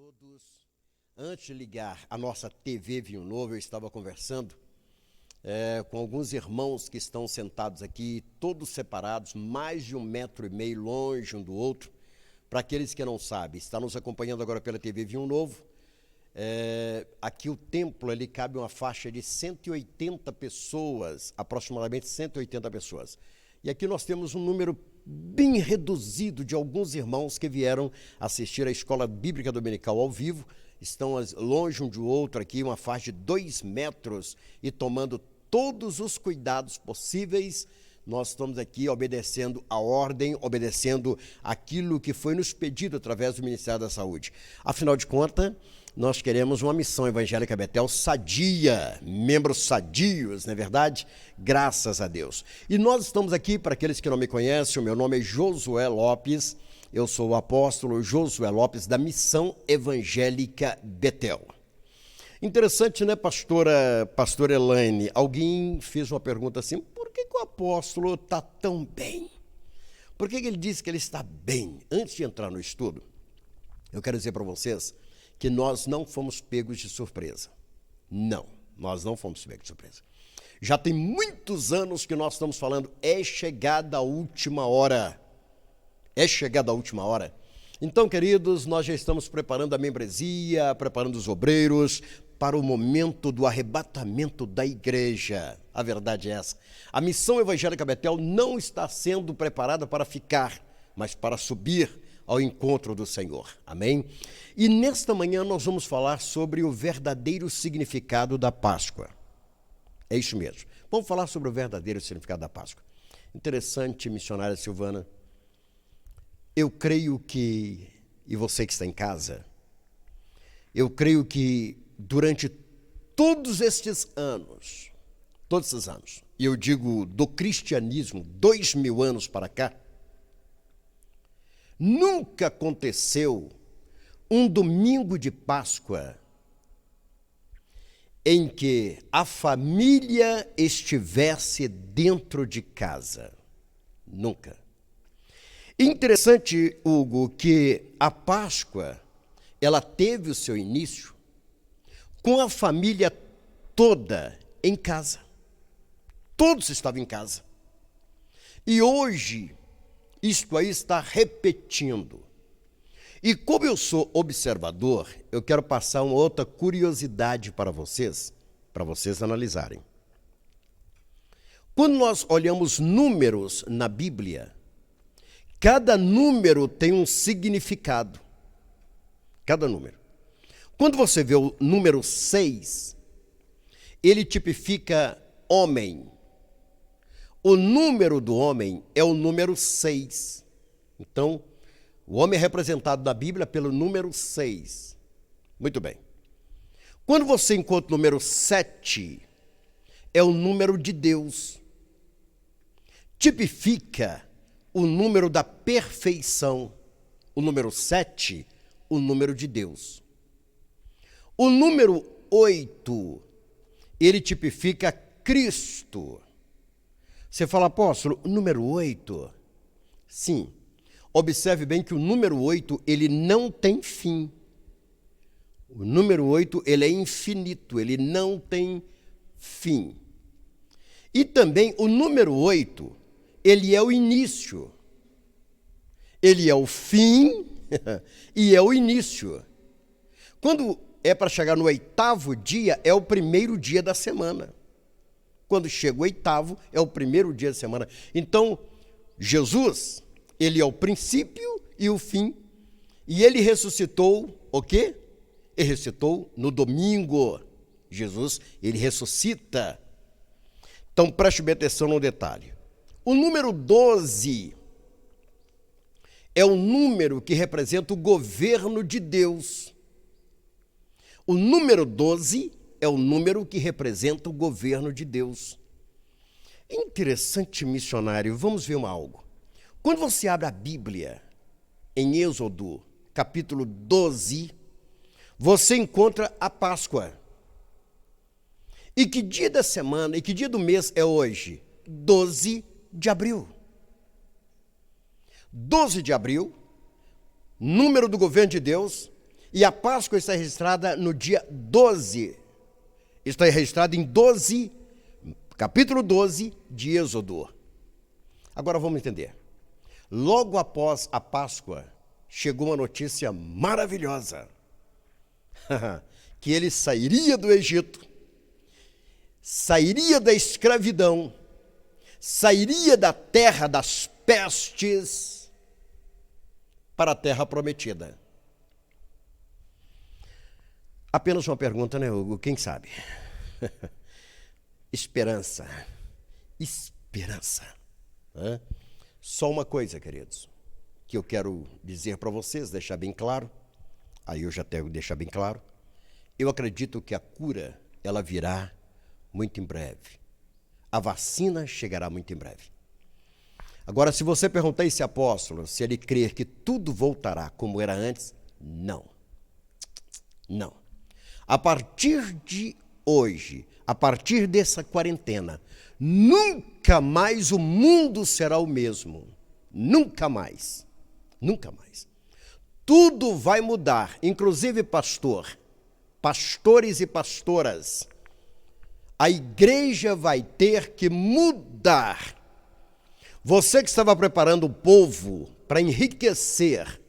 todos. Antes de ligar a nossa TV Vinho Novo, eu estava conversando com alguns irmãos que estão sentados aqui, todos separados, mais de 1,5 metro longe um do outro. Para aqueles que não sabem, está nos acompanhando agora pela TV Vinho Novo. Aqui o templo, ele cabe uma faixa de 180 pessoas, aproximadamente 180 pessoas. E aqui nós temos um número bem reduzido de alguns irmãos que vieram assistir a Escola Bíblica Dominical ao vivo. Estão longe um do outro aqui, uma faixa de 2 metros e tomando todos os cuidados possíveis. Nós estamos aqui obedecendo a ordem, obedecendo aquilo que foi nos pedido através do Ministério da Saúde. Afinal de contas, nós queremos uma missão evangélica Betel sadia, membros sadios, não é verdade? Graças a Deus. E nós estamos aqui, para aqueles que não me conhecem, o meu nome é Josué Lopes, eu sou o apóstolo Josué Lopes da Missão Evangélica Betel. Interessante, né, pastora Elaine? Alguém fez uma pergunta assim, por que o apóstolo está tão bem? Por que ele diz que ele está bem? Antes de entrar no estudo, eu quero dizer para vocês que nós não fomos pegos de surpresa. Não, nós não fomos pegos de surpresa. Já tem muitos anos que nós estamos falando, é chegada a última hora. É chegada a última hora. Então, queridos, nós já estamos preparando a membresia, preparando os obreiros para o momento do arrebatamento da igreja. A verdade é essa. A missão evangélica Betel não está sendo preparada para ficar, mas para subir ao encontro do Senhor. Amém? E nesta manhã nós vamos falar sobre o verdadeiro significado da Páscoa. É isso mesmo. Vamos falar sobre o verdadeiro significado da Páscoa. Interessante, missionária Silvana. Eu creio que, e você que está em casa, eu creio que durante todos esses anos, e eu digo do cristianismo, 2000 anos para cá, nunca aconteceu um domingo de Páscoa em que a família estivesse dentro de casa. Nunca. Interessante, Hugo, que a Páscoa, ela teve o seu início com a família toda em casa. Todos estavam em casa. E hoje, isto aí está repetindo. E como eu sou observador, eu quero passar uma outra curiosidade para vocês analisarem. Quando nós olhamos números na Bíblia, cada número tem um significado. Cada número. Quando você vê o número 6, ele tipifica homem. O número do homem é o número 6. Então, o homem é representado na Bíblia pelo número 6. Muito bem. Quando você encontra o número 7, é o número de Deus. Tipifica o número da perfeição. O número 7, o número de Deus. O número 8, ele tipifica Cristo. Você fala, apóstolo, o número 8? Sim. Observe bem que o número 8, ele não tem fim. O número 8, ele é infinito, ele não tem fim. E também o número 8, ele é o início. Ele é o fim e é o início. Quando é para chegar no 8º dia, é o primeiro dia da semana. Quando chega o 8º, é o primeiro dia da semana. Então, Jesus, ele é o princípio e o fim. E ele ressuscitou o quê? Ele ressuscitou no domingo. Jesus, ele ressuscita. Então, preste bem atenção no detalhe. O número 12 é o número que representa o governo de Deus. O número 12 é o número que representa o governo de Deus. Interessante, missionário, vamos ver algo. Quando você abre a Bíblia, em Êxodo, capítulo 12, você encontra a Páscoa. E que dia da semana, e que dia do mês é hoje? 12 de abril. 12 de abril, número do governo de Deus, E a Páscoa está registrada no dia 12. Está registrada em 12, capítulo 12 de Êxodo. Agora vamos entender. Logo após a Páscoa, chegou uma notícia maravilhosa. Que ele sairia do Egito, sairia da escravidão, sairia da terra das pestes para a terra prometida. Apenas uma pergunta, né, Hugo? Quem sabe? Esperança. Esperança. Só uma coisa, queridos, que eu quero dizer para vocês, deixar bem claro. Aí eu já tenho que deixar bem claro. Eu acredito que a cura, ela virá muito em breve. A vacina chegará muito em breve. Agora, se você perguntar a esse apóstolo se ele crer que tudo voltará como era antes, não. Não. A partir de hoje, a partir dessa quarentena, nunca mais o mundo será o mesmo. Nunca mais. Nunca mais. Tudo vai mudar, inclusive pastores e pastoras. A igreja vai ter que mudar. Você que estava preparando o povo para enriquecer,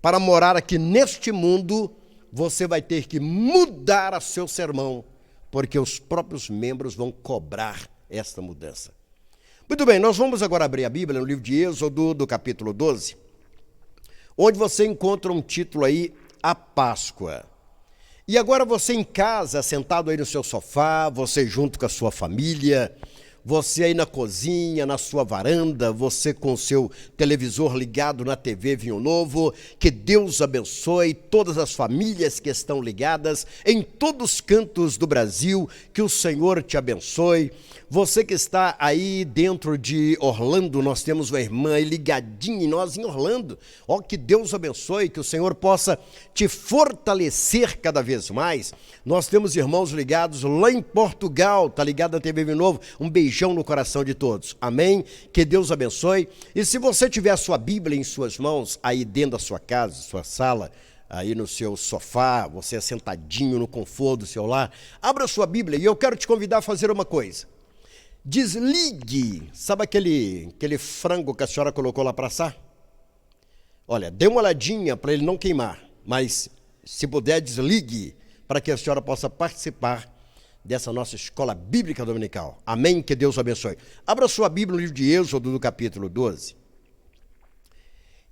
para morar aqui neste mundo, você vai ter que mudar a seu sermão, porque os próprios membros vão cobrar esta mudança. Muito bem, nós vamos agora abrir a Bíblia no livro de Êxodo, do capítulo 12, onde você encontra um título aí, A Páscoa. E agora você em casa, sentado aí no seu sofá, você junto com a sua família, você aí na cozinha, na sua varanda, você com o seu televisor ligado na TV Vinho Novo, que Deus abençoe todas as famílias que estão ligadas em todos os cantos do Brasil, que o Senhor te abençoe. Você que está aí dentro de Orlando, nós temos uma irmã aí ligadinha em nós em Orlando. Ó, que Deus abençoe, que o Senhor possa te fortalecer cada vez mais. Nós temos irmãos ligados lá em Portugal, tá ligado na TV Vinho Novo. Um beijão no coração de todos. Amém? Que Deus abençoe. E se você tiver a sua Bíblia em suas mãos, aí dentro da sua casa, sua sala, aí no seu sofá, você sentadinho no conforto do seu lar, abra a sua Bíblia e eu quero te convidar a fazer uma coisa. Desligue, sabe aquele frango que a senhora colocou lá para assar? Olha, dê uma olhadinha para ele não queimar, mas se puder, desligue para que a senhora possa participar dessa nossa escola bíblica dominical. Amém? Que Deus abençoe. Abra sua Bíblia no livro de Êxodo, do capítulo 12.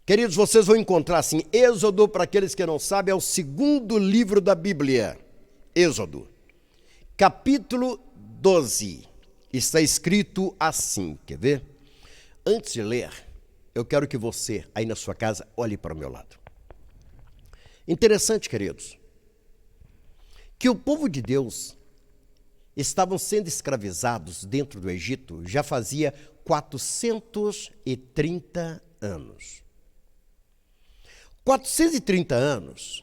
Queridos, vocês vão encontrar assim, Êxodo, para aqueles que não sabem, é o segundo livro da Bíblia. Êxodo, capítulo 12. Está escrito assim, quer ver? Antes de ler, eu quero que você, aí na sua casa, olhe para o meu lado. Interessante, queridos, que o povo de Deus estavam sendo escravizados dentro do Egito já fazia 430 anos. 430 anos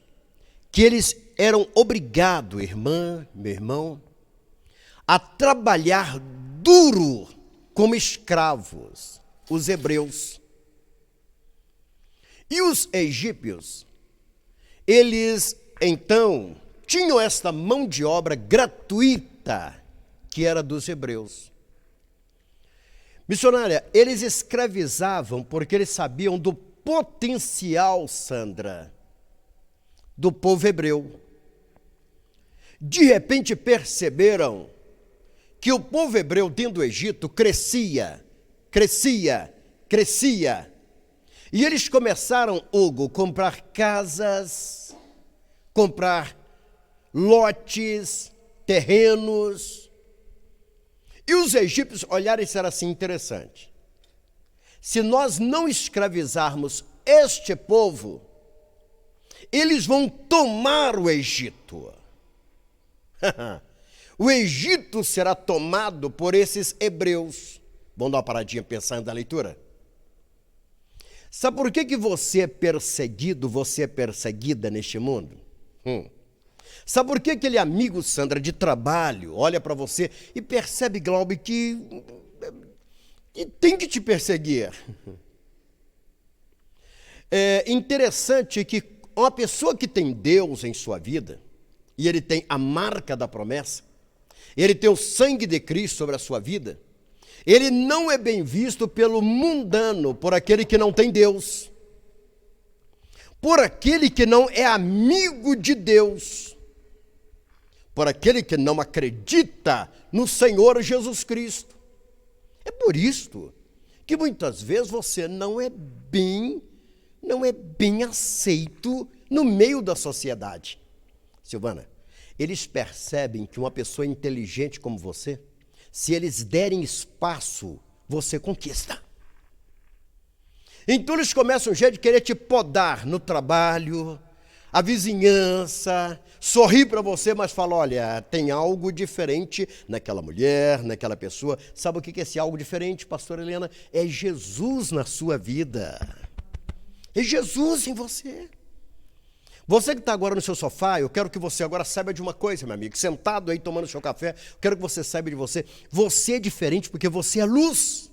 que eles eram obrigados, irmã, meu irmão, a trabalhar duro como escravos, os hebreus. E os egípcios, eles então tinham esta mão de obra gratuita que era dos hebreus. Missionária, eles escravizavam porque eles sabiam do potencial, Sandra, do povo hebreu. De repente perceberam que o povo hebreu dentro do Egito crescia. E eles começaram, Hugo, comprar casas, comprar lotes, terrenos. E os egípcios olharam e disseram assim, interessante. Se nós não escravizarmos este povo, eles vão tomar o Egito. O Egito será tomado por esses hebreus. Vamos dar uma paradinha pensando na leitura? Sabe por que você é perseguido, você é perseguida neste mundo? Sabe por que aquele amigo, Sandra, de trabalho, olha para você e percebe, Glaube, que tem que te perseguir? É interessante que uma pessoa que tem Deus em sua vida, e ele tem a marca da promessa, ele tem o sangue de Cristo sobre a sua vida, ele não é bem visto pelo mundano, por aquele que não tem Deus, por aquele que não é amigo de Deus, por aquele que não acredita no Senhor Jesus Cristo. É por isto que muitas vezes você não é bem aceito no meio da sociedade. Silvana, eles percebem que uma pessoa inteligente como você, se eles derem espaço, você conquista. Então eles começam um jeito de querer te podar no trabalho, a vizinhança, sorrir para você, mas fala, olha, tem algo diferente naquela mulher, naquela pessoa. Sabe o que é esse algo diferente, pastora Helena? É Jesus na sua vida. É Jesus em você. Você que está agora no seu sofá, eu quero que você agora saiba de uma coisa, meu amigo. Sentado aí tomando seu café, eu quero que você saiba de você. Você é diferente porque você é luz.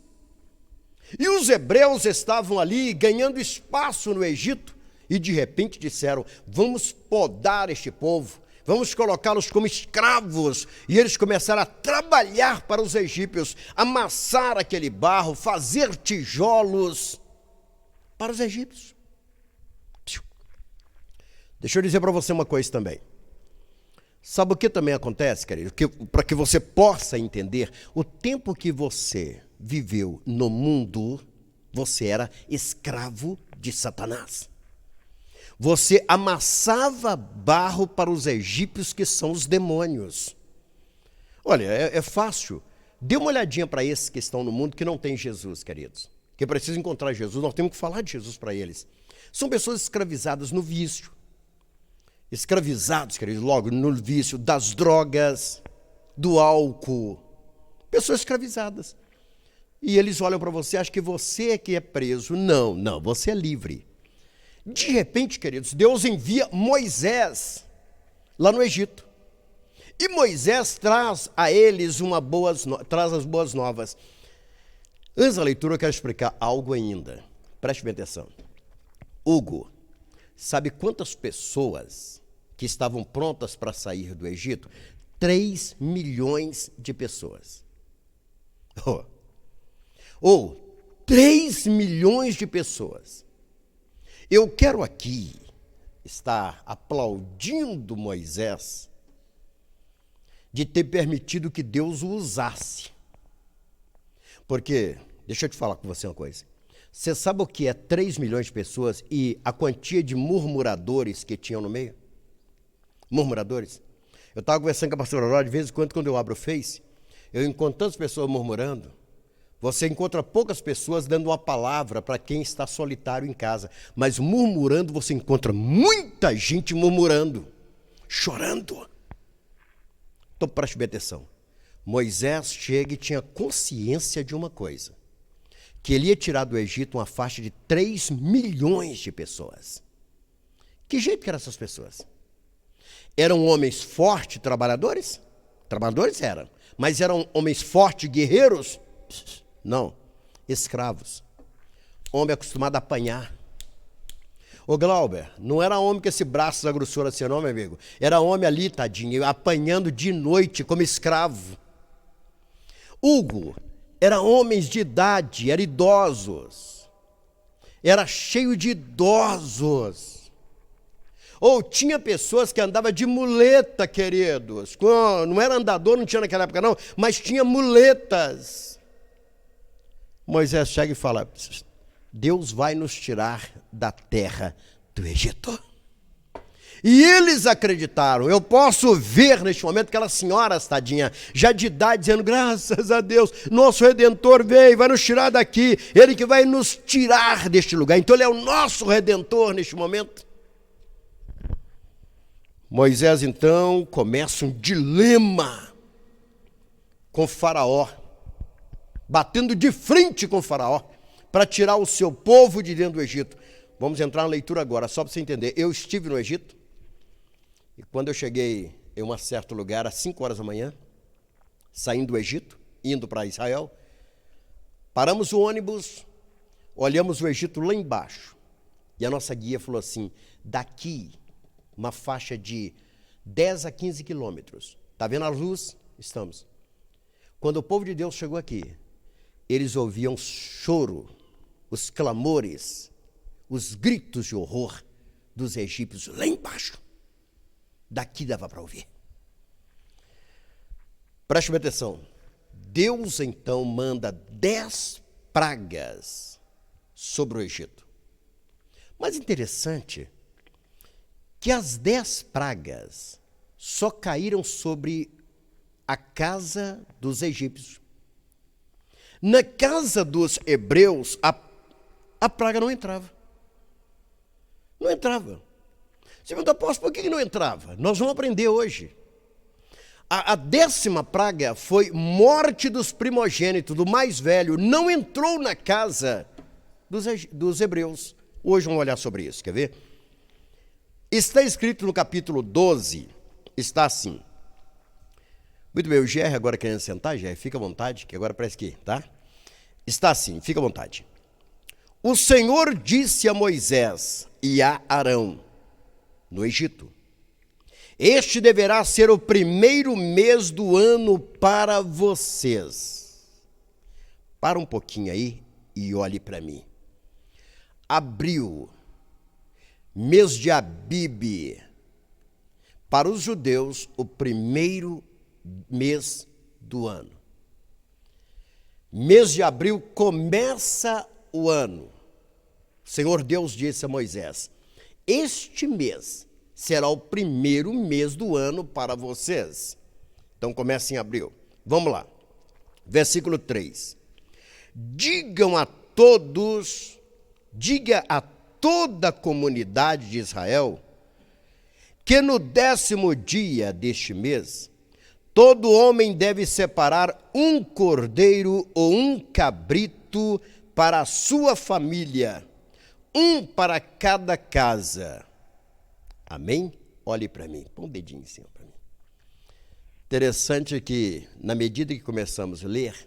E os hebreus estavam ali ganhando espaço no Egito e de repente disseram, vamos podar este povo, vamos colocá-los como escravos. E eles começaram a trabalhar para os egípcios, amassar aquele barro, fazer tijolos para os egípcios. Deixa eu dizer para você uma coisa também. Sabe o que também acontece, querido? Para que você possa entender, o tempo que você viveu no mundo, você era escravo de Satanás. Você amassava barro para os egípcios, que são os demônios. Olha, é fácil. Dê uma olhadinha para esses que estão no mundo que não tem Jesus, queridos. Que precisam encontrar Jesus, nós temos que falar de Jesus para eles. São pessoas escravizadas no vício. Escravizados, queridos, logo no vício das drogas, do álcool. Pessoas escravizadas. E eles olham para você, acham que você é que é preso. Não, você é livre. De repente, queridos, Deus envia Moisés lá no Egito. E Moisés traz a eles traz as boas novas. Antes da leitura, eu quero explicar algo ainda. Preste bem atenção. Hugo, sabe quantas pessoas que estavam prontas para sair do Egito? 3 milhões de pessoas. 3 milhões de pessoas. Eu quero aqui estar aplaudindo Moisés de ter permitido que Deus o usasse. Porque, deixa eu te falar com você uma coisa. Você sabe o que é 3 milhões de pessoas e a quantia de murmuradores que tinham no meio? Murmuradores. Eu estava conversando com a pastora Aurora, de vez em quando eu abro o Face, eu encontro tantas pessoas murmurando. Você encontra poucas pessoas dando uma palavra para quem está solitário em casa. Mas murmurando, você encontra muita gente murmurando, chorando. Então preste bem atenção. Moisés chega e tinha consciência de uma coisa. Que ele ia tirar do Egito uma faixa de 3 milhões de pessoas. Que jeito que eram essas pessoas? Eram homens fortes, trabalhadores? Trabalhadores eram. Mas eram homens fortes, guerreiros? Não. Escravos. Homem acostumado a apanhar. Ô Glauber, não era homem com esse braço da grossura assim não, meu amigo. Era homem ali, tadinho, apanhando de noite como escravo. Hugo, era homens de idade, eram idosos. Era cheio de idosos. Ou tinha pessoas que andavam de muleta, queridos. Não era andador, não tinha naquela época não, mas tinha muletas. Moisés chega e fala, Deus vai nos tirar da terra do Egito. E eles acreditaram. Eu posso ver neste momento aquela senhora, tadinha, já de idade, dizendo, graças a Deus, nosso Redentor veio, vai nos tirar daqui. Ele que vai nos tirar deste lugar. Então ele é o nosso Redentor neste momento. Moisés, então, começa um dilema com Faraó, batendo de frente com Faraó, para tirar o seu povo de dentro do Egito. Vamos entrar na leitura agora, só para você entender. Eu estive no Egito, e quando eu cheguei em um certo lugar, às 5 horas da manhã, saindo do Egito, indo para Israel, paramos o ônibus, olhamos o Egito lá embaixo, E a nossa guia falou assim, daqui, uma faixa de 10 a 15 quilômetros. Está vendo a luz? Estamos. Quando o povo de Deus chegou aqui, eles ouviam choro, os clamores, os gritos de horror dos egípcios lá embaixo. Daqui dava para ouvir. Preste atenção. Deus então manda 10 pragas sobre o Egito. Mas interessante que as 10 pragas só caíram sobre a casa dos egípcios. Na casa dos hebreus, a praga não entrava. Não entrava. Você pergunta, apóstolo, por que não entrava? Nós vamos aprender hoje. A 10ª praga foi morte dos primogênitos, do mais velho. Não entrou na casa dos hebreus. Hoje vamos olhar sobre isso, quer ver? Está escrito no capítulo 12, está assim. Muito bem, o GR agora querendo sentar, GR, fica à vontade, que agora parece que, tá? Está assim, fica à vontade. O Senhor disse a Moisés e a Arão, no Egito, este deverá ser o primeiro mês do ano para vocês. Para um pouquinho aí e olhe para mim. Abril, mês de Abibe, para os judeus, o primeiro mês do ano. Mês de abril começa o ano. O Senhor Deus disse a Moisés, este mês será o primeiro mês do ano para vocês. Então começa em abril. Vamos lá. Versículo 3. Diga a toda a comunidade de Israel que no 10º dia deste mês, todo homem deve separar um cordeiro ou um cabrito para a sua família, um para cada casa. Amém? Olhe para mim, põe um dedinho em cima para mim. Interessante que, na medida que começamos a ler,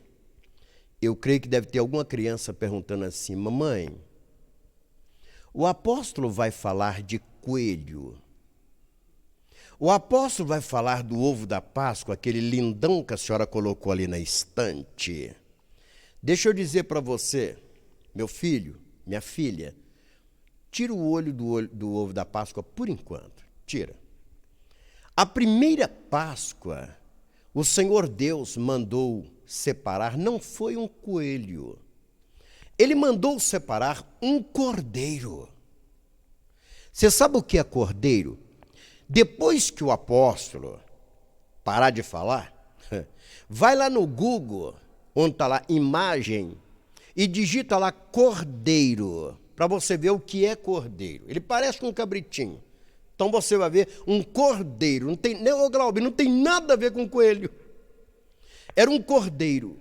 eu creio que deve ter alguma criança perguntando assim, mamãe, o apóstolo vai falar de coelho. O apóstolo vai falar do ovo da Páscoa, aquele lindão que a senhora colocou ali na estante. Deixa eu dizer para você, meu filho, minha filha, tira o olho do ovo da Páscoa por enquanto, tira. A primeira Páscoa, o Senhor Deus mandou separar, não foi um coelho. Ele mandou separar um cordeiro. Você sabe o que é cordeiro? Depois que o apóstolo parar de falar, vai lá no Google, onde está lá imagem, e digita lá cordeiro, para você ver o que é cordeiro. Ele parece com um cabritinho. Então você vai ver um cordeiro, não tem, ô Glauber, não tem nada a ver com coelho. Era um cordeiro.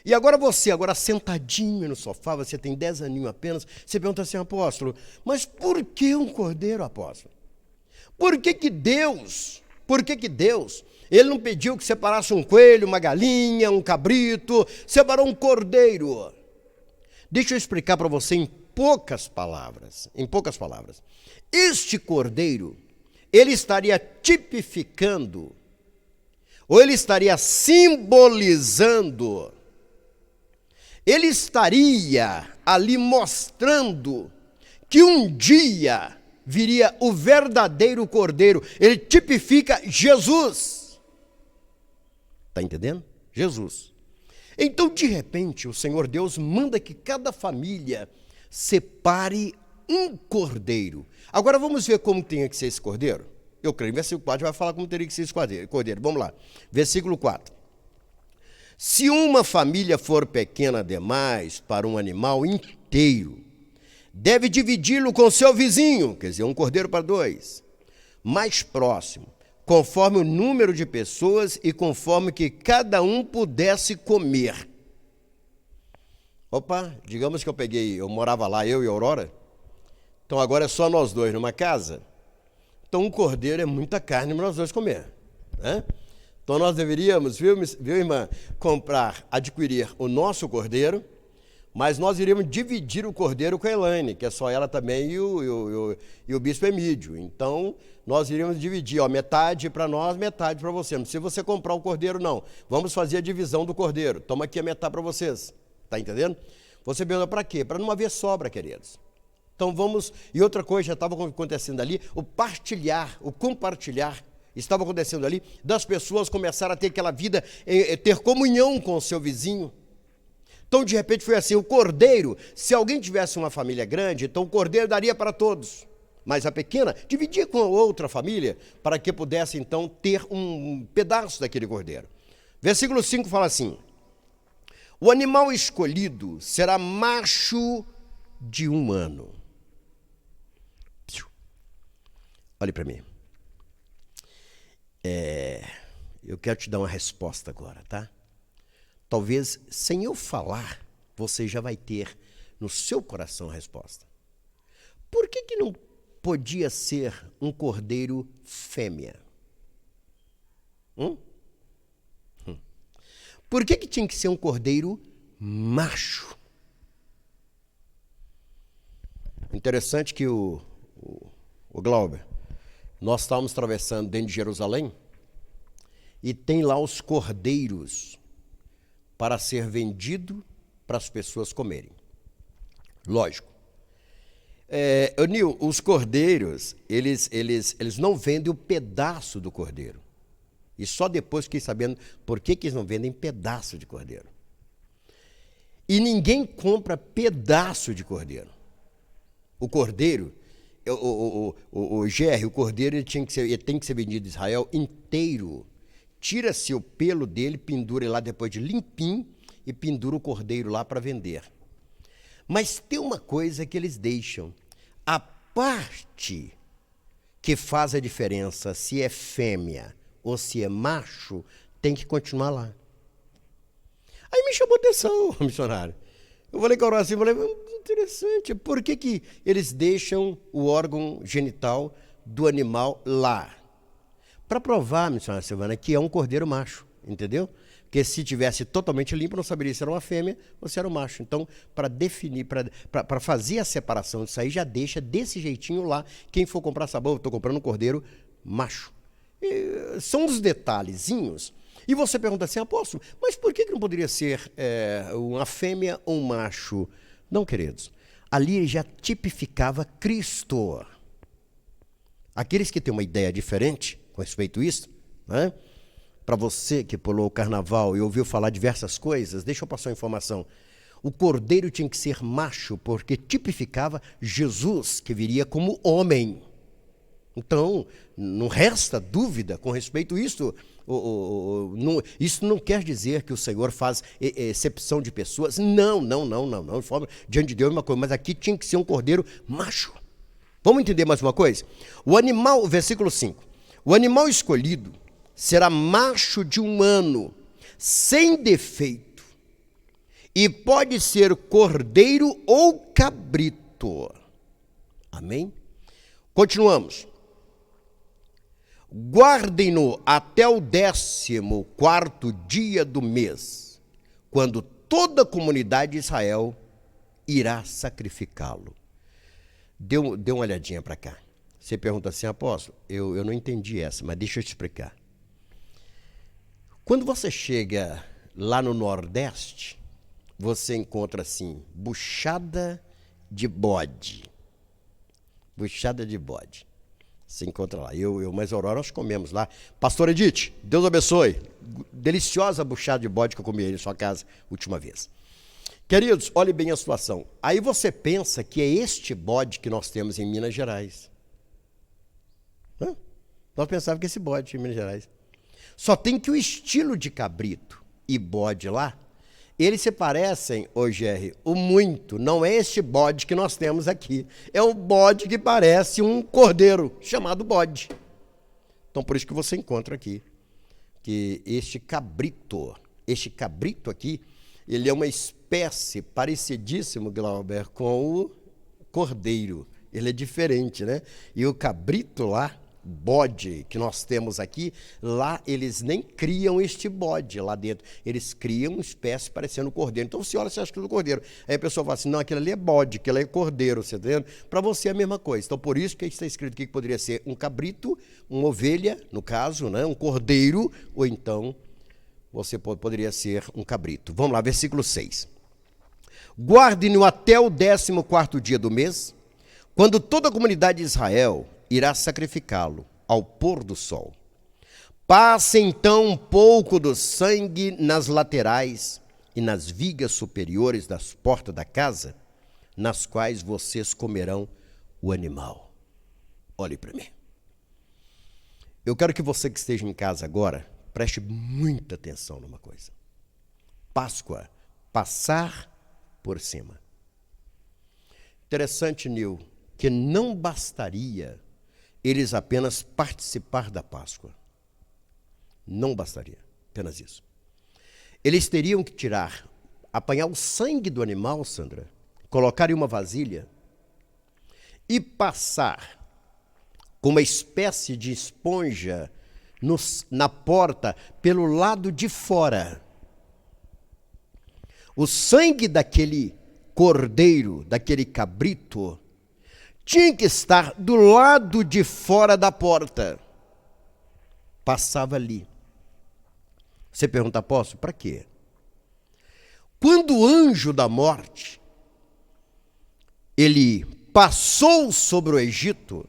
E agora você, sentadinho no sofá, você tem 10 aninhos apenas, você pergunta assim, apóstolo, mas por que um cordeiro, apóstolo? Por que Deus, ele não pediu que separasse um coelho, uma galinha, um cabrito, separou um cordeiro? Deixa eu explicar para você em poucas palavras. Este cordeiro, ele estaria tipificando, ou ele estaria simbolizando, ele estaria ali mostrando que um dia viria o verdadeiro cordeiro. Ele tipifica Jesus. Está entendendo? Jesus. Então, de repente, o Senhor Deus manda que cada família separe um cordeiro. Agora vamos ver como tem que ser esse cordeiro? Eu creio que o versículo 4 vai falar como teria que ser esse cordeiro. Vamos lá. Versículo 4. Se uma família for pequena demais para um animal inteiro, deve dividi-lo com seu vizinho, quer dizer, um cordeiro para 2, mais próximo, conforme o número de pessoas e conforme que cada um pudesse comer. Opa, digamos que eu morava lá, eu e a Aurora, então agora é só nós dois numa casa, então um cordeiro é muita carne para nós dois comer, né? Então nós deveríamos, viu irmã, adquirir o nosso cordeiro, Mas nós iríamos dividir o cordeiro com a Elaine, que é só ela também e o bispo Emídio. Então, nós iríamos dividir, ó, metade para nós, metade para você. Não precisa você comprar o cordeiro, não. Vamos fazer a divisão do cordeiro. Toma aqui a metade para vocês. Está entendendo? Você pergunta para quê? Para não haver sobra, queridos. Então vamos... E outra coisa já estava acontecendo ali, o compartilhar estava acontecendo ali, das pessoas começaram a ter aquela vida, ter comunhão com o seu vizinho. Então, de repente, foi assim, o cordeiro, se alguém tivesse uma família grande, então o cordeiro daria para todos. Mas a pequena dividia com a outra família, para que pudesse, então, ter um pedaço daquele cordeiro. Versículo 5 fala assim: o animal escolhido será macho de 1 ano. Olhe para mim. Eu quero te dar uma resposta agora, tá? Talvez, sem eu falar, você já vai ter no seu coração a resposta. Por que não podia ser um cordeiro fêmea? Por que tinha que ser um cordeiro macho? Interessante que o Glauber, nós estávamos atravessando dentro de Jerusalém e tem lá os cordeiros para ser vendido para as pessoas comerem. Lógico. Nil, os cordeiros, eles não vendem o pedaço do cordeiro. E só depois fiquei sabendo por que eles não vendem pedaço de cordeiro. E ninguém compra pedaço de cordeiro. O cordeiro, o cordeiro ele tem que ser vendido em Israel inteiro. Tira-se o pelo dele, pendura ele lá depois de limpinho e pendura o cordeiro lá para vender. Mas tem uma coisa que eles deixam. A parte que faz a diferença se é fêmea ou se é macho, tem que continuar lá. Aí me chamou a atenção, missionário. Eu falei com a assim, falei, interessante, por que eles deixam o órgão genital do animal lá? Para provar, missionária Silvana, que é um cordeiro macho, entendeu? Porque se tivesse totalmente limpo, não saberia se era uma fêmea ou se era um macho. Então, para definir, para fazer a separação disso aí, já deixa desse jeitinho lá. Quem for comprar sabão, eu estou comprando um cordeiro macho. São uns detalhezinhos. E você pergunta assim, apóstolo, mas por que não poderia ser uma fêmea ou um macho? Não, queridos. Ali já tipificava Cristo. Aqueles que têm uma ideia diferente com respeito a isso, né? Para você que pulou o carnaval e ouviu falar diversas coisas, deixa eu passar uma informação. O cordeiro tinha que ser macho, porque tipificava Jesus, que viria como homem. Então, não resta dúvida com respeito a isso. Isso não quer dizer que o Senhor faz exceção de pessoas. Não. Diante de Deus é uma coisa, mas aqui tinha que ser um cordeiro macho. Vamos entender mais uma coisa? O animal, versículo 5. O animal escolhido será macho de 1 ano, sem defeito, e pode ser cordeiro ou cabrito. Amém? Continuamos. Guardem-no até o 14º dia do mês, quando toda a comunidade de Israel irá sacrificá-lo. Dê uma olhadinha para cá. Você pergunta assim, apóstolo, eu não entendi essa, mas deixa eu te explicar. Quando você chega lá no Nordeste, você encontra assim, buchada de bode. Buchada de bode. Você encontra lá. Mas Aurora nós comemos lá. Pastor Edith, Deus abençoe. Deliciosa buchada de bode que eu comi aí em sua casa última vez. Queridos, olhe bem a situação. Aí você pensa que é este bode que nós temos em Minas Gerais. Nós pensávamos que esse bode em Minas Gerais. Só tem que o estilo de cabrito e bode lá, eles se parecem, Jerry, o muito. Não é este bode que nós temos aqui. É um bode que parece um cordeiro, chamado bode. Então, por isso que você encontra aqui, que este cabrito aqui, ele é uma espécie parecidíssimo, Glauber, com o cordeiro. Ele é diferente, né? E o cabrito lá bode que nós temos aqui, lá eles nem criam este bode lá dentro. Eles criam uma espécie parecendo cordeiro. Então você olha, você acha que é cordeiro. Aí a pessoa fala assim, não, aquilo ali é bode, aquilo ali é cordeiro, você está entendendo? Para você é a mesma coisa. Então por isso que está escrito aqui que poderia ser um cabrito, uma ovelha, no caso, né, um cordeiro, ou então você poderia ser um cabrito. Vamos lá, versículo 6. Guarde-no até o 14º dia do mês, quando toda a comunidade de Israel irá sacrificá-lo ao pôr do sol. Passe então um pouco do sangue nas laterais e nas vigas superiores das portas da casa, nas quais vocês comerão o animal. Olhe para mim. Eu quero que você que esteja em casa agora, preste muita atenção numa coisa. Páscoa, passar por cima. Interessante, Nil, que não bastaria eles apenas participar da Páscoa. Não bastaria, apenas isso. Eles teriam que apanhar o sangue do animal, Sandra, colocar em uma vasilha e passar com uma espécie de esponja na porta pelo lado de fora. O sangue daquele cordeiro, daquele cabrito, tinha que estar do lado de fora da porta. Passava ali. Você pergunta, apóstolo, para quê? Quando o anjo da morte, ele passou sobre o Egito,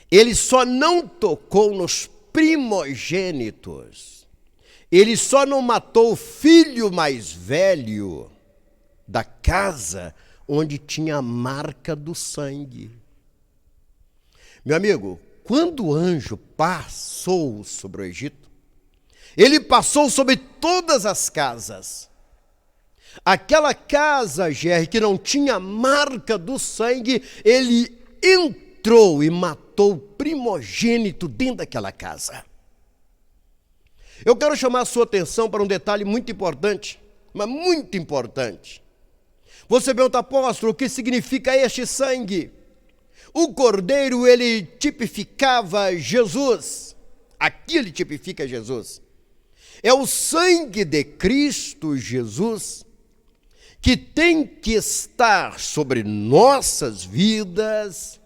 ele só não tocou nos primogênitos. Ele só não matou o filho mais velho da casa onde tinha a marca do sangue. Meu amigo, quando o anjo passou sobre o Egito, ele passou sobre todas as casas. Aquela casa, Gerry, que não tinha marca do sangue, ele entrou e matou o primogênito dentro daquela casa. Eu quero chamar a sua atenção para um detalhe muito importante, mas muito importante. Você pergunta, apóstolo, o que significa este sangue? O cordeiro, ele tipificava Jesus. Aqui ele tipifica Jesus. É o sangue de Cristo Jesus que tem que estar sobre nossas vidas.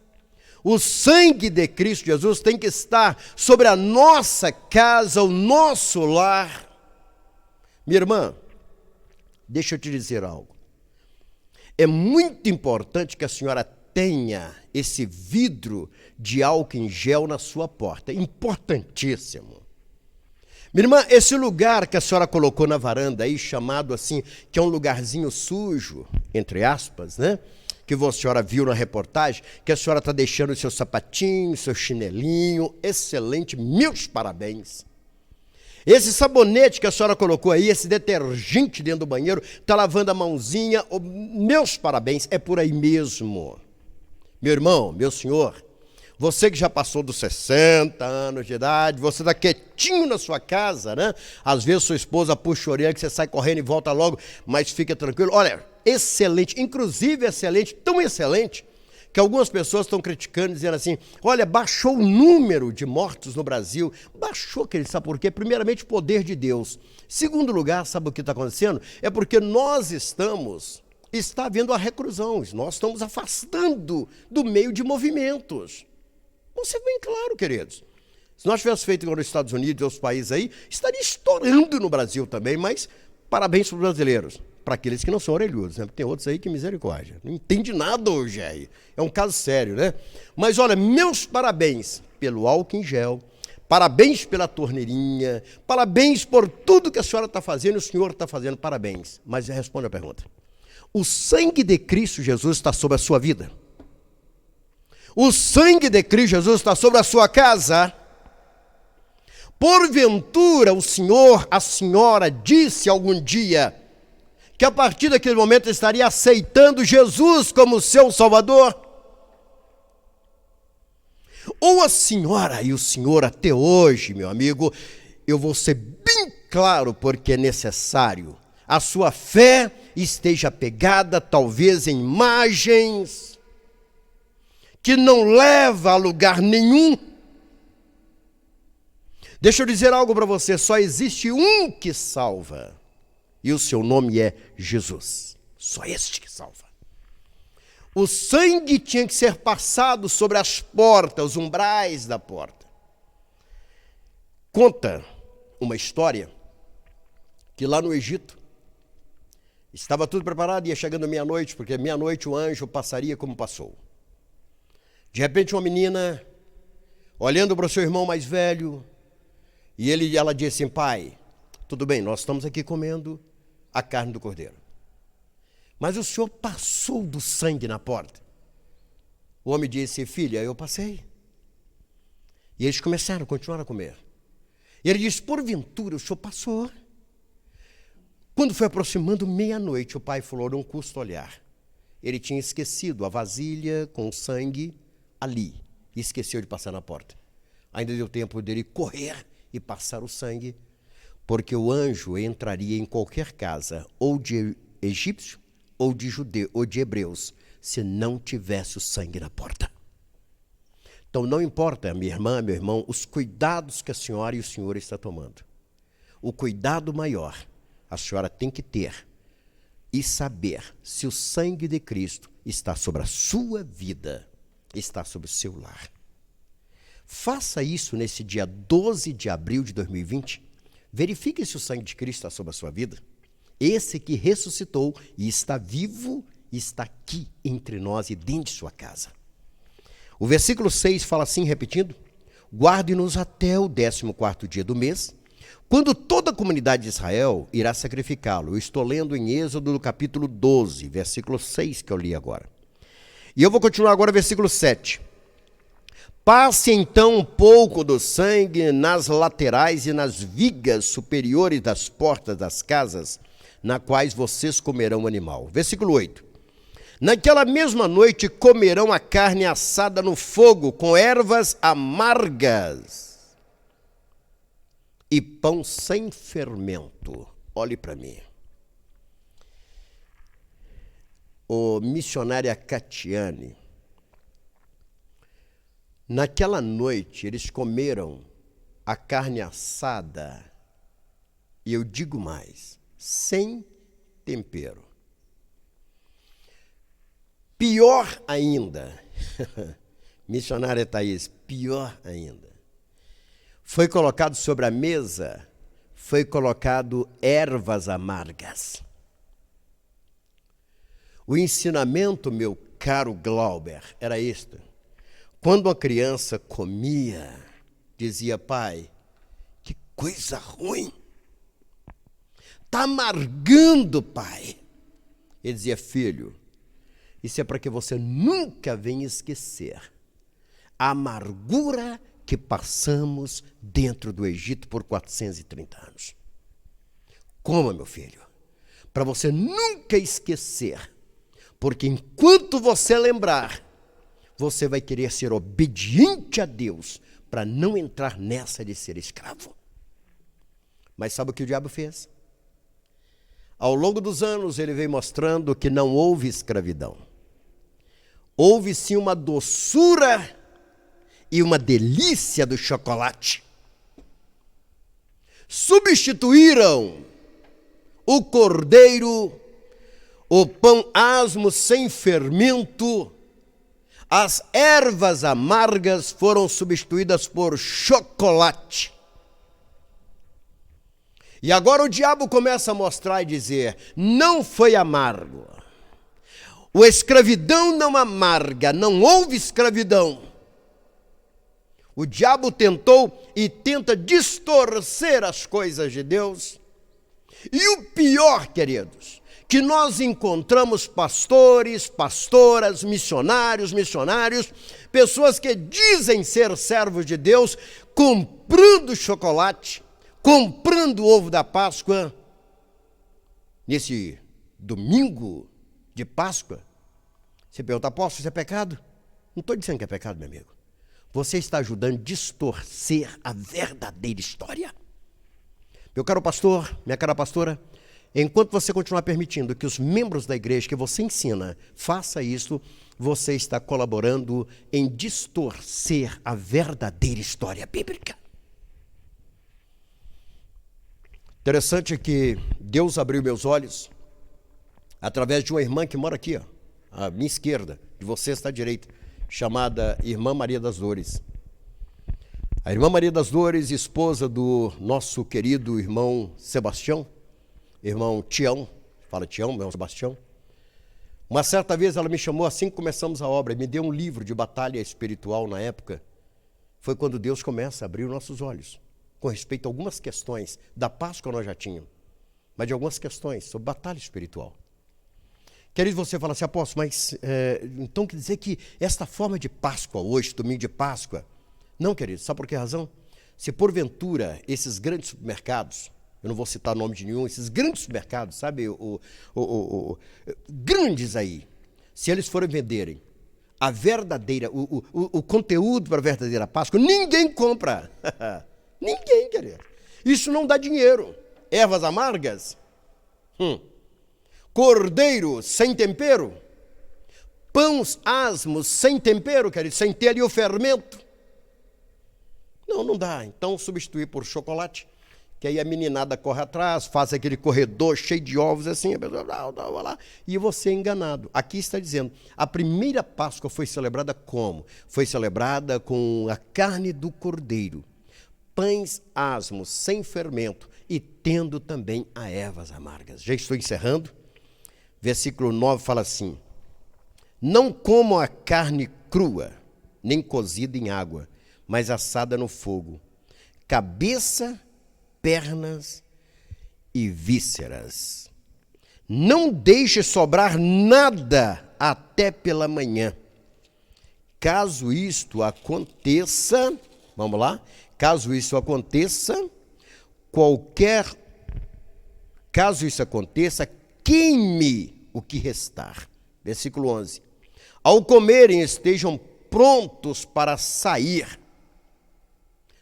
O sangue de Cristo Jesus tem que estar sobre a nossa casa, o nosso lar. Minha irmã, deixa eu te dizer algo. É muito importante que a senhora tenha esse vidro de álcool em gel na sua porta. Importantíssimo. Minha irmã, esse lugar que a senhora colocou na varanda aí, chamado assim, que é um lugarzinho sujo, entre aspas, né? Que a senhora viu na reportagem, que a senhora está deixando o seu sapatinho, seu chinelinho, excelente, meus parabéns. Esse sabonete que a senhora colocou aí, esse detergente dentro do banheiro, está lavando a mãozinha, meus parabéns, é por aí mesmo. Meu irmão, meu senhor, você que já passou dos 60 anos de idade, você está quietinho na sua casa, né? Às vezes sua esposa puxa a orelha que você sai correndo e volta logo, mas fica tranquilo. Olha, excelente, inclusive excelente, tão excelente, que algumas pessoas estão criticando, dizendo assim, olha, baixou o número de mortos no Brasil. Baixou, querido, sabe por quê? Primeiramente, o poder de Deus. Segundo lugar, sabe o que está acontecendo? É porque está havendo a reclusão, nós estamos afastando do meio de movimentos. Vamos ser bem claro, queridos. Se nós tivéssemos feito igual nos Estados Unidos e outros países aí, estaria estourando no Brasil também, mas parabéns para os brasileiros. Para aqueles que não são orelhudos, né? Porque tem outros aí que misericórdia. Não entende nada hoje aí. É um caso sério, né? Mas olha, meus parabéns pelo álcool em gel, parabéns pela torneirinha, parabéns por tudo que a senhora está fazendo e o senhor está fazendo, parabéns. Mas responde a pergunta. O sangue de Cristo Jesus está sobre a sua vida? O sangue de Cristo Jesus está sobre a sua casa? Porventura o senhor, a senhora disse algum dia que a partir daquele momento estaria aceitando Jesus como seu Salvador? Ou a senhora e o senhor até hoje, meu amigo, eu vou ser bem claro porque é necessário, a sua fé esteja apegada talvez em imagens que não leva a lugar nenhum, Deixa eu dizer algo para você, só existe um que salva, e o seu nome é Jesus. Só este que salva. O sangue tinha que ser passado sobre as portas, os umbrais da porta. Conta uma história que lá no Egito, estava tudo preparado, ia chegando meia-noite, porque meia-noite o anjo passaria como passou. De repente uma menina, olhando para o seu irmão mais velho, e ela disse assim: pai, tudo bem, nós estamos aqui comendo a carne do cordeiro, mas o senhor passou do sangue na porta. O homem disse: filha, eu passei. E eles continuaram a comer. E ele disse: porventura o senhor passou? Quando foi aproximando meia-noite, o pai falou: não custa olhar. Ele tinha esquecido a vasilha com o sangue ali, e esqueceu de passar na porta. Ainda deu tempo dele correr e passar o sangue, porque o anjo entraria em qualquer casa, ou de egípcio, ou de judeu, ou de hebreus, se não tivesse o sangue na porta. Então não importa, minha irmã, meu irmão, os cuidados que a senhora e o senhor estão tomando. O cuidado maior a senhora tem que ter e saber se o sangue de Cristo está sobre a sua vida, está sobre o seu lar. Faça isso nesse dia 12 de abril de 2020. Verifique se o sangue de Cristo está sobre a sua vida. Esse que ressuscitou e está vivo, está aqui entre nós e dentro de sua casa. O versículo 6 fala assim, repetindo: guarde-nos até o 14º dia do mês, quando toda a comunidade de Israel irá sacrificá-lo. Eu estou lendo em Êxodo, no capítulo 12, versículo 6, que eu li agora. E eu vou continuar agora, versículo 7. Passe então um pouco do sangue nas laterais e nas vigas superiores das portas das casas, na quais vocês comerão o animal. Versículo 8. Naquela mesma noite comerão a carne assada no fogo, com ervas amargas e pão sem fermento. Olhe para mim. O missionária Catiane, naquela noite eles comeram a carne assada, e eu digo mais, sem tempero. Pior ainda, missionária Thaís, pior ainda, foi colocado sobre a mesa, foi colocado ervas amargas. O ensinamento, meu caro Glauber, era este: quando a criança comia, dizia: pai, que coisa ruim, está amargando, pai. Ele dizia: filho, isso é para que você nunca venha esquecer a amargura que passamos dentro do Egito por 430 anos. Coma, meu filho, para você nunca esquecer, porque enquanto você lembrar, você vai querer ser obediente a Deus para não entrar nessa de ser escravo. Mas sabe o que o diabo fez? Ao longo dos anos, ele veio mostrando que não houve escravidão. Houve sim uma doçura e uma delícia do chocolate. Substituíram o cordeiro, o pão asmo sem fermento, as ervas amargas foram substituídas por chocolate. E agora o diabo começa a mostrar e dizer: não foi amargo. A escravidão não amarga, não houve escravidão. O diabo tentou e tenta distorcer as coisas de Deus. E o pior, queridos, que nós encontramos pastores, pastoras, missionários, pessoas que dizem ser servos de Deus, comprando chocolate, comprando ovo da Páscoa. Nesse domingo de Páscoa, você pergunta: apóstolo, isso é pecado? Não estou dizendo que é pecado, meu amigo. Você está ajudando a distorcer a verdadeira história. Meu caro pastor, minha cara pastora, enquanto você continuar permitindo que os membros da igreja que você ensina faça isso, você está colaborando em distorcer a verdadeira história bíblica. Interessante que Deus abriu meus olhos através de uma irmã que mora aqui, ó, à minha esquerda, de você está à direita, chamada Irmã Maria das Dores. A Irmã Maria das Dores, esposa do nosso querido irmão Sebastião, irmão Tião, fala Tião, irmão Sebastião. Uma certa vez ela me chamou, assim que começamos a obra, me deu um livro de batalha espiritual na época. Foi quando Deus começa a abrir os nossos olhos, com respeito a algumas questões da Páscoa nós já tínhamos, mas de algumas questões sobre batalha espiritual. Querido, você fala assim, apóstolo, mas então quer dizer que esta forma de Páscoa hoje, domingo de Páscoa, não, querido, sabe por que razão? Se porventura esses grandes supermercados, eu não vou citar nome de nenhum, esses grandes supermercados, sabe, grandes aí, se eles forem venderem a verdadeira, o conteúdo para a verdadeira Páscoa, ninguém compra. Ninguém, querido. Isso não dá dinheiro. Ervas amargas, cordeiro sem tempero, pães asmos sem tempero, querido, sem ter ali o fermento. Não dá. Então, substituir por chocolate, que aí a meninada corre atrás, faz aquele corredor cheio de ovos assim, a pessoa vai lá, e você é enganado. Aqui está dizendo, a primeira Páscoa foi celebrada como? Foi celebrada com a carne do cordeiro, pães asmos, sem fermento, e tendo também a ervas amargas. Já estou encerrando. Versículo 9 fala assim, não comam a carne crua, nem cozida em água, mas assada no fogo, cabeça, pernas e vísceras. Não deixe sobrar nada até pela manhã. Caso isto aconteça, vamos lá, caso isso aconteça, queime o que restar. Versículo 11. Ao comerem, estejam prontos para sair,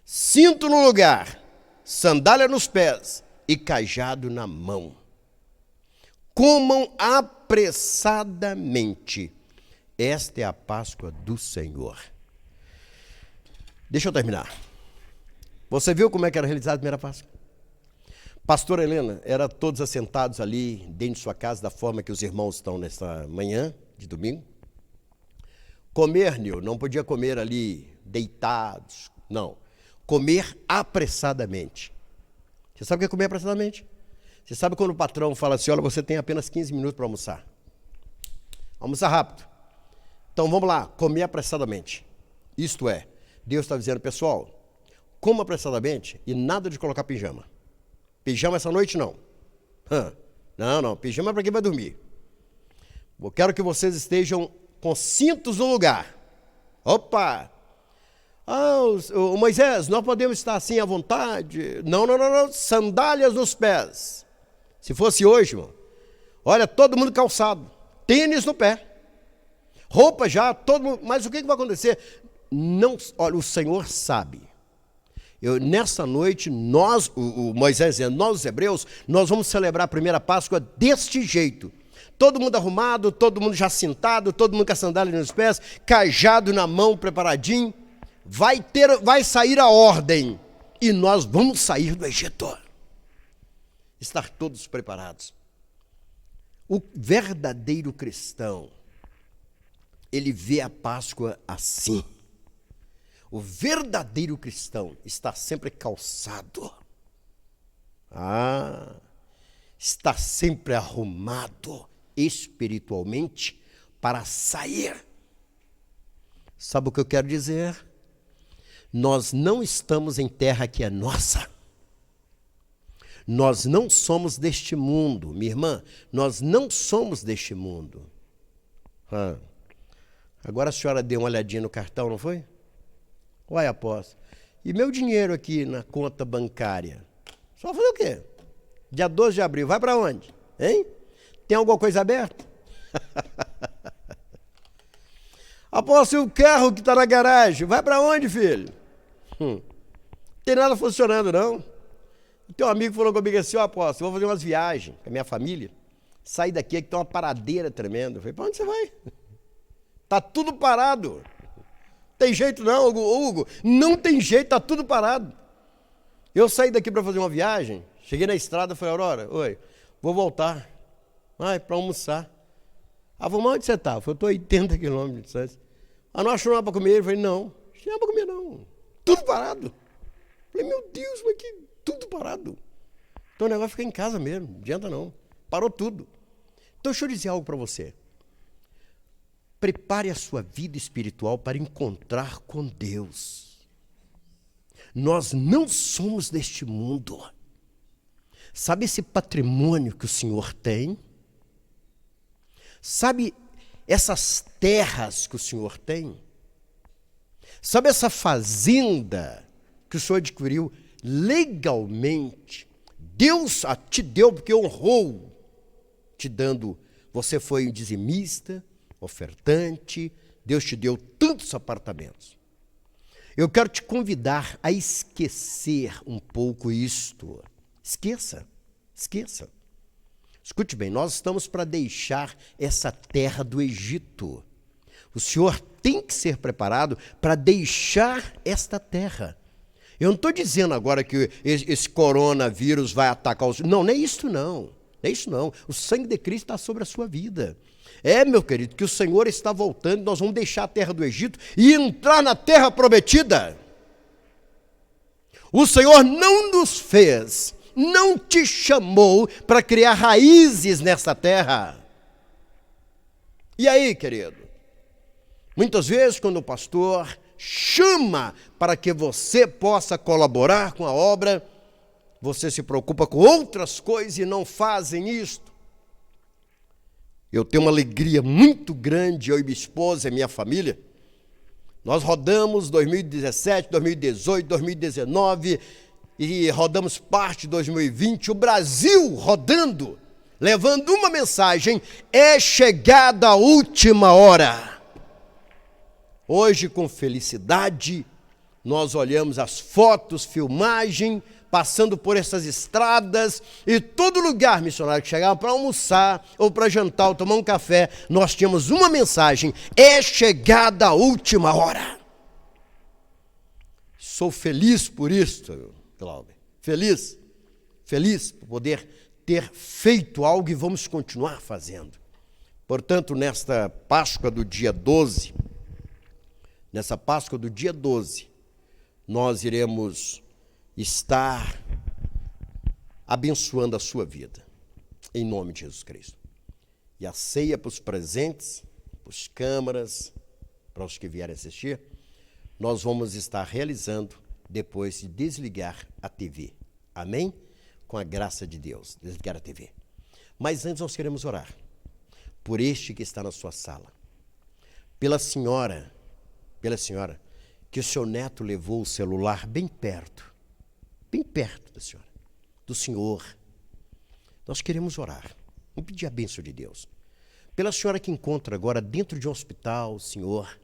cinto no lugar, sandália nos pés e cajado na mão. Comam apressadamente. Esta é a Páscoa do Senhor. Deixa eu terminar. Você viu como é que era realizada a primeira Páscoa? Pastora Helena, era todos assentados ali dentro de sua casa, da forma que os irmãos estão nesta manhã de domingo. Comer, não podia comer ali deitados, não. Comer apressadamente. Você sabe o que é comer apressadamente? Você sabe quando o patrão fala assim, olha, você tem apenas 15 minutos para almoçar. Almoçar rápido. Então vamos lá, comer apressadamente. Isto é, Deus está dizendo, pessoal, coma apressadamente e nada de colocar pijama. Pijama essa noite não. Não, pijama é para quem vai dormir. Eu quero que vocês estejam com cintos no lugar. Opa! Moisés, nós podemos estar assim à vontade. Não. Sandálias nos pés. Se fosse hoje, irmão, olha, todo mundo calçado, tênis no pé, roupa já, todo mundo. Mas o que vai acontecer? Não, olha, o Senhor sabe. Nessa noite, o Moisés dizendo, nós os hebreus, nós vamos celebrar a primeira Páscoa deste jeito. Todo mundo arrumado, todo mundo já sentado, todo mundo com a sandália nos pés, cajado na mão, preparadinho. Vai sair a ordem e nós vamos sair do Egito. Estar todos preparados. O verdadeiro cristão, ele vê a Páscoa assim. O verdadeiro cristão está sempre calçado. Está sempre arrumado espiritualmente para sair. Sabe o que eu quero dizer? Nós não estamos em terra que é nossa. Nós não somos deste mundo, minha irmã. Nós não somos deste mundo. Agora a senhora deu uma olhadinha no cartão, não foi? Uai, apóstolo. E meu dinheiro aqui na conta bancária? Só fazer o quê? Dia 12 de abril, vai para onde? Hein? Tem alguma coisa aberta? Apóstolo, o carro que está na garagem, vai para onde, filho? Não tem nada funcionando, não. Tem um amigo que falou comigo assim, apóstolo, vou fazer umas viagens com a minha família. Sair daqui que tem uma paradeira tremenda. Eu falei, para onde você vai? Tá tudo parado. Tem jeito não, Hugo? Não tem jeito, tá tudo parado. Eu saí daqui para fazer uma viagem, Cheguei na estrada, falei, Aurora, oi, vou voltar. Para almoçar. Vamos, onde você está? Eu falei, estou a 80 quilômetros de distância. Não achou nada para comer? Eu falei, não tinha nada para comer não. Tudo parado. Eu falei, meu Deus, mas que tudo parado. Então o negócio é ficar em casa mesmo, não adianta não. Parou tudo. Então deixa eu dizer algo para você. Prepare a sua vida espiritual para encontrar com Deus. Nós não somos deste mundo. Sabe esse patrimônio que o Senhor tem? Sabe essas terras que o Senhor tem? Sabe essa fazenda que o Senhor adquiriu legalmente? Deus te deu porque honrou, te dando. Você foi um dizimista, ofertante, Deus te deu tantos apartamentos. Eu quero te convidar a esquecer um pouco isto. Esqueça. Escute bem, nós estamos para deixar essa terra do Egito. O Senhor tem que ser preparado para deixar esta terra. Eu não estou dizendo agora que esse coronavírus vai atacar os... Não é isso não. É isso não. O sangue de Cristo está sobre a sua vida. Meu querido, que o Senhor está voltando, nós vamos deixar a terra do Egito e entrar na terra prometida. O Senhor não nos fez, não te chamou para criar raízes nessa terra. E aí, querido? Muitas vezes, quando o pastor chama para que você possa colaborar com a obra, você se preocupa com outras coisas e não fazem isto. Eu tenho uma alegria muito grande, eu e minha esposa e minha família. Nós rodamos 2017, 2018, 2019 e rodamos parte de 2020, o Brasil rodando, levando uma mensagem: é chegada a última hora. Hoje, com felicidade, nós olhamos as fotos, filmagem, passando por essas estradas, e todo lugar, missionário, que chegava para almoçar, ou para jantar, ou tomar um café, nós tínhamos uma mensagem: é chegada a última hora. Sou feliz por isso, Cláudio. Feliz por poder ter feito algo e vamos continuar fazendo. Portanto, nesta Páscoa do dia 12, nós iremos estar abençoando a sua vida, em nome de Jesus Cristo. E a ceia para os presentes, para os câmaras, para os que vierem assistir, nós vamos estar realizando depois de desligar a TV. Amém? Com a graça de Deus, desligar a TV. Mas antes nós queremos orar por este que está na sua sala, pela senhora que o seu neto levou o celular bem perto da senhora, do Senhor. Nós queremos orar, vamos pedir a bênção de Deus. Pela senhora que encontra agora dentro de um hospital, Senhor,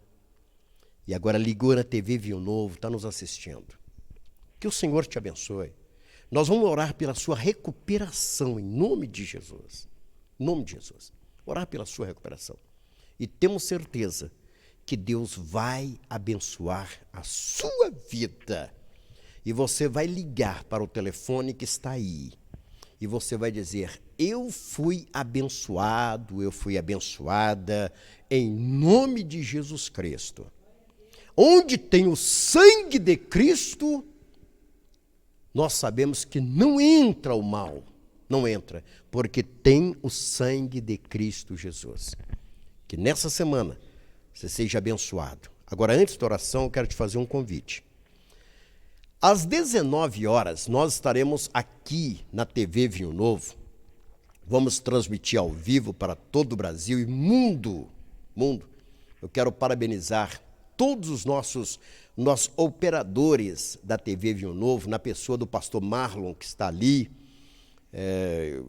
e agora ligou na TV Vinho Novo, está nos assistindo. Que o Senhor te abençoe. Nós vamos orar pela sua recuperação, em nome de Jesus. Em nome de Jesus. Orar pela sua recuperação. E temos certeza que Deus vai abençoar a sua vida. E você vai ligar para o telefone que está aí. E você vai dizer: eu fui abençoado, eu fui abençoada, em nome de Jesus Cristo. Onde tem o sangue de Cristo, nós sabemos que não entra o mal. Não entra, porque tem o sangue de Cristo Jesus. Que nessa semana você seja abençoado. Agora, antes da oração, eu quero te fazer um convite. Às 19 horas, nós estaremos aqui na TV Vinho Novo. Vamos transmitir ao vivo para todo o Brasil e mundo. Eu quero parabenizar todos os nossos operadores da TV Vinho Novo, na pessoa do pastor Marlon, que está ali,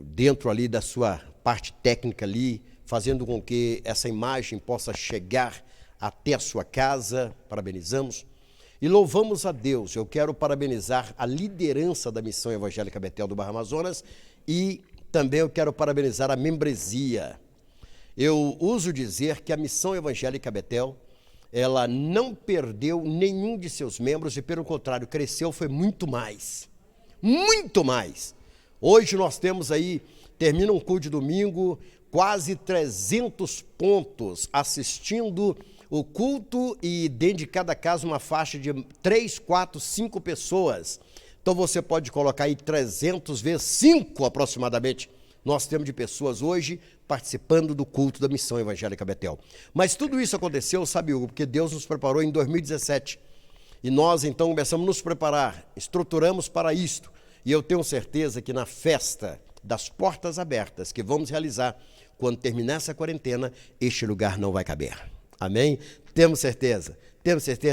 dentro ali da sua parte técnica ali, fazendo com que essa imagem possa chegar até a sua casa. Parabenizamos e louvamos a Deus. Eu quero parabenizar a liderança da Missão Evangélica Betel do Baixo Amazonas e também eu quero parabenizar a membresia. Eu uso dizer que a Missão Evangélica Betel, ela não perdeu nenhum de seus membros e, pelo contrário, cresceu, foi muito mais. Muito mais. Hoje nós temos aí, termina um culto de domingo, quase 300 pontos assistindo o culto e dentro de cada casa uma faixa de 3, 4, 5 pessoas. Então você pode colocar aí 300 vezes 5 aproximadamente. Nós temos de pessoas hoje participando do culto da Missão Evangélica Betel. Mas tudo isso aconteceu, sabe, Hugo, porque Deus nos preparou em 2017. E nós então começamos a nos preparar, estruturamos para isto. E eu tenho certeza que na festa das portas abertas que vamos realizar, quando terminar essa quarentena, este lugar não vai caber. Amém? Temos certeza,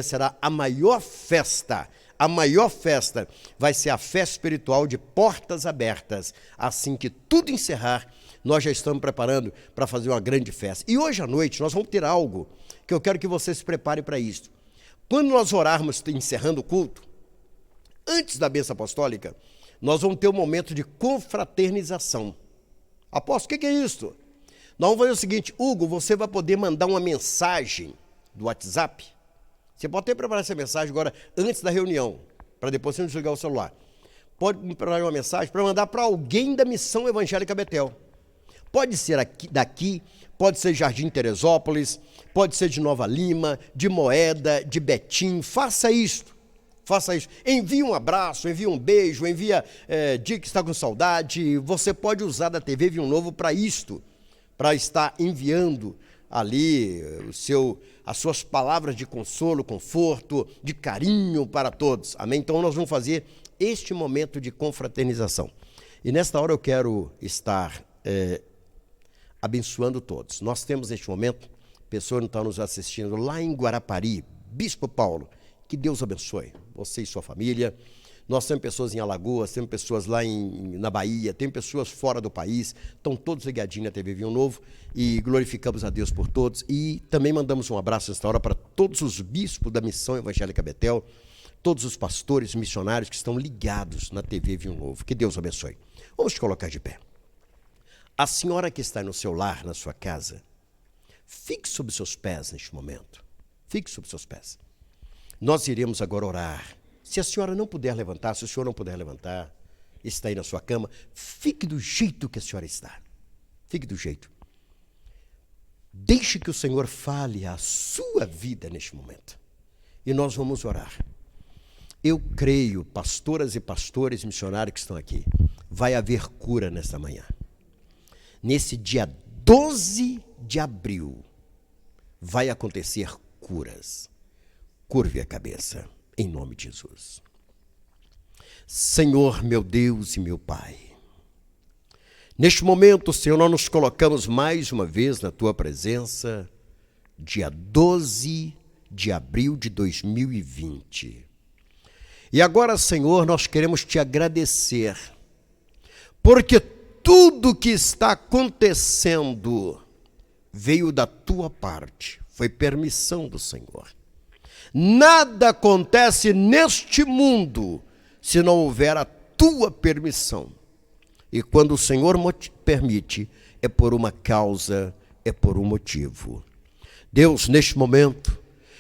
será a maior festa. A maior festa vai ser a festa espiritual de portas abertas. Assim que tudo encerrar, nós já estamos preparando para fazer uma grande festa. E hoje à noite nós vamos ter algo que eu quero que você se prepare para isso. Quando nós orarmos encerrando o culto, antes da bênção apostólica, nós vamos ter um momento de confraternização. Apóstolo, o que é isso? Nós vamos fazer o seguinte, Hugo, você vai poder mandar uma mensagem do WhatsApp. Você pode até preparar essa mensagem agora, antes da reunião, para depois você desligar o celular. Pode me preparar uma mensagem para mandar para alguém da Missão Evangélica Betel. Pode ser daqui, pode ser Jardim Teresópolis, pode ser de Nova Lima, de Moeda, de Betim. Faça isso. Envie um abraço, envie um beijo, envia dia que está com saudade. Você pode usar da TV Vinho Novo para isto, para estar enviando ali as suas palavras de consolo, conforto, de carinho para todos. Amém? Então nós vamos fazer este momento de confraternização. E nesta hora eu quero estar abençoando todos. Nós temos neste momento pessoas que estão nos assistindo lá em Guarapari, Bispo Paulo. Que Deus abençoe você e sua família. Nós temos pessoas em Alagoas, temos pessoas lá na Bahia, temos pessoas fora do país, estão todos ligadinhos na TV Vinho Novo e glorificamos a Deus por todos. E também mandamos um abraço nesta hora para todos os bispos da Missão Evangélica Betel, todos os pastores missionários que estão ligados na TV Vinho Novo. Que Deus abençoe. Vamos te colocar de pé. A senhora que está no seu lar, na sua casa, fique sobre seus pés neste momento. Fique sobre seus pés. Nós iremos agora orar. Se a senhora não puder levantar, se o senhor não puder levantar, está aí na sua cama, fique do jeito que a senhora está. Fique do jeito. Deixe que o Senhor fale a sua vida neste momento. E nós vamos orar. Eu creio, pastoras e pastores missionários que estão aqui, vai haver cura nesta manhã. Nesse dia 12 de abril, vai acontecer curas. Curve a cabeça, em nome de Jesus. Senhor, meu Deus e meu Pai, neste momento, Senhor, nós nos colocamos mais uma vez na Tua presença, dia 12 de abril de 2020. E agora, Senhor, nós queremos Te agradecer, porque tudo que está acontecendo veio da Tua parte, foi permissão do Senhor. Nada acontece neste mundo se não houver a tua permissão. E quando o Senhor permite, é por uma causa, é por um motivo. Deus, neste momento,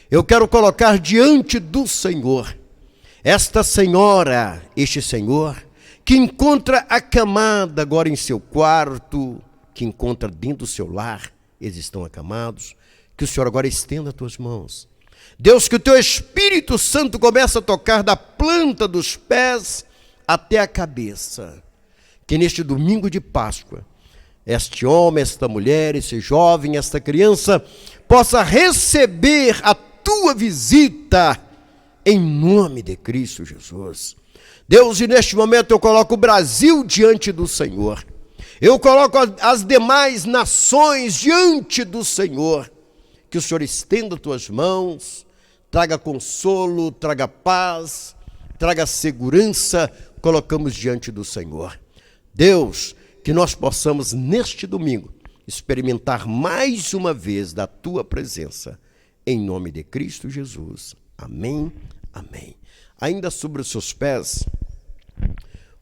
eu quero colocar diante do Senhor esta senhora, este senhor, que encontra acamada agora em seu quarto, que encontra dentro do seu lar, eles estão acamados, que o Senhor agora estenda as tuas mãos. Deus, que o teu Espírito Santo comece a tocar da planta dos pés até a cabeça. Que neste domingo de Páscoa, este homem, esta mulher, esse jovem, esta criança, possa receber a tua visita em nome de Cristo Jesus. Deus, e neste momento eu coloco o Brasil diante do Senhor. Eu coloco as demais nações diante do Senhor. Que o Senhor estenda as tuas mãos, traga consolo, traga paz, traga segurança, colocamos diante do Senhor. Deus, que nós possamos neste domingo experimentar mais uma vez da tua presença, em nome de Cristo Jesus. Amém, amém. Ainda sobre os seus pés,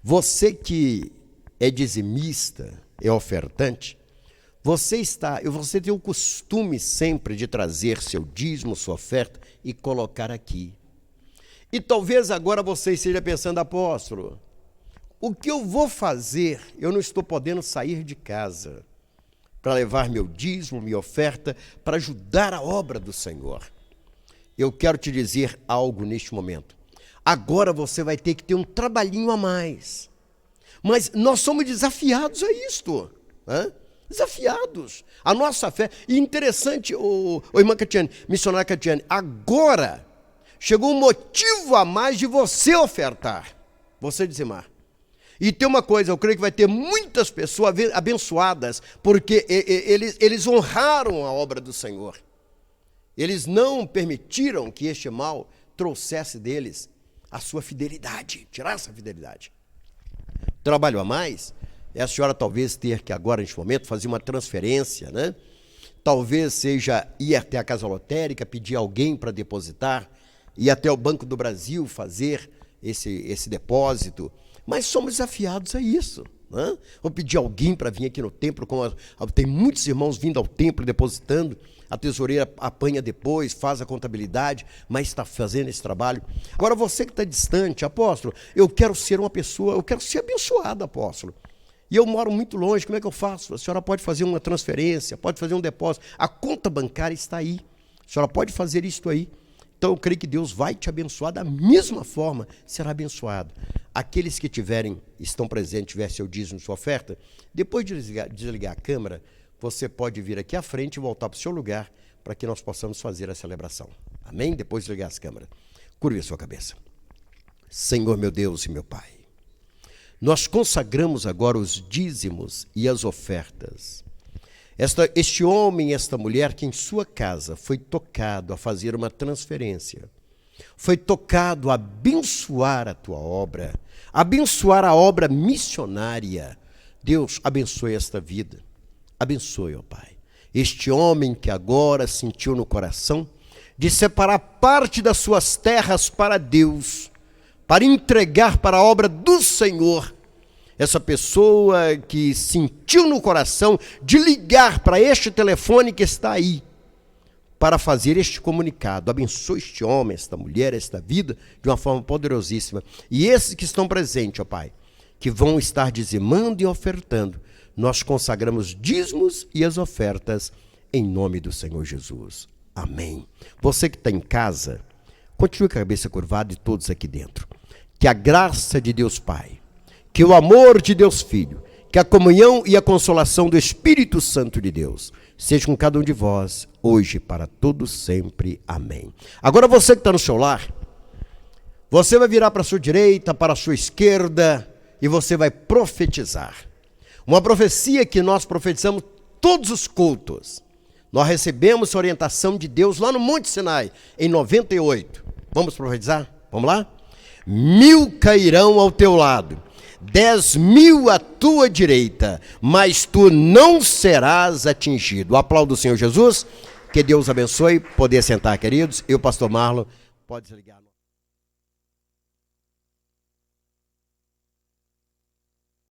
você que é dizimista, é ofertante, você tem o costume sempre de trazer seu dízimo, sua oferta e colocar aqui. E talvez agora você esteja pensando, apóstolo, o que eu vou fazer? Eu não estou podendo sair de casa para levar meu dízimo, minha oferta, para ajudar a obra do Senhor. Eu quero te dizer algo neste momento. Agora você vai ter que ter um trabalhinho a mais. Mas nós somos desafiados a isto. Desafiados. A nossa fé. E interessante, irmã Catiane, missionária Catiane, agora chegou um motivo a mais de você ofertar, você dizimar. E tem uma coisa, eu creio que vai ter muitas pessoas abençoadas, porque eles honraram a obra do Senhor. Eles não permitiram que este mal trouxesse deles a sua fidelidade, tirasse a fidelidade. Trabalho a mais, a senhora talvez ter que agora, neste momento, fazer uma transferência, né? Talvez seja ir até a casa lotérica, pedir alguém para depositar, ir até o Banco do Brasil fazer esse depósito, mas somos desafiados a isso. Né? Vou pedir alguém para vir aqui no templo, tem muitos irmãos vindo ao templo, depositando, a tesoureira apanha depois, faz a contabilidade, mas está fazendo esse trabalho. Agora você que está distante, apóstolo, eu quero ser uma pessoa, eu quero ser abençoado, apóstolo. E eu moro muito longe, como é que eu faço? A senhora pode fazer uma transferência, pode fazer um depósito, a conta bancária está aí, a senhora pode fazer isto aí. Então eu creio que Deus vai te abençoar da mesma forma, será abençoado. Aqueles que estão presentes, tiver seu dízimo, sua oferta, depois de desligar a câmera, você pode vir aqui à frente e voltar para o seu lugar para que nós possamos fazer a celebração. Amém? Depois de ligar as câmeras. Curve a sua cabeça. Senhor meu Deus e meu Pai, nós consagramos agora os dízimos e as ofertas. Este homem, esta mulher que em sua casa foi tocado a fazer uma transferência, foi tocado a abençoar a tua obra, abençoar a obra missionária. Deus, abençoe esta vida. Abençoe, ó Pai, este homem que agora sentiu no coração de separar parte das suas terras para Deus, para entregar para a obra do Senhor. Essa pessoa que sentiu no coração de ligar para este telefone que está aí, para fazer este comunicado. Abençoe este homem, esta mulher, esta vida, de uma forma poderosíssima. E esses que estão presentes, ó Pai, que vão estar dizimando e ofertando, nós consagramos dízimos e as ofertas em nome do Senhor Jesus. Amém. Você que está em casa, continue com a cabeça curvada e todos aqui dentro. Que a graça de Deus Pai, que o amor de Deus Filho, que a comunhão e a consolação do Espírito Santo de Deus seja com cada um de vós, hoje e para todos sempre. Amém. Agora você que está no seu lar, você vai virar para a sua direita, para a sua esquerda, e você vai profetizar. Uma profecia que nós profetizamos todos os cultos. Nós recebemos a orientação de Deus lá no Monte Sinai, em 98. Vamos profetizar? Vamos lá? 1000 cairão ao teu lado, 10.000 à tua direita, mas tu não serás atingido. Aplauda o Senhor Jesus, que Deus abençoe. Poder sentar, queridos. Eu, pastor Marlon, pode desligar.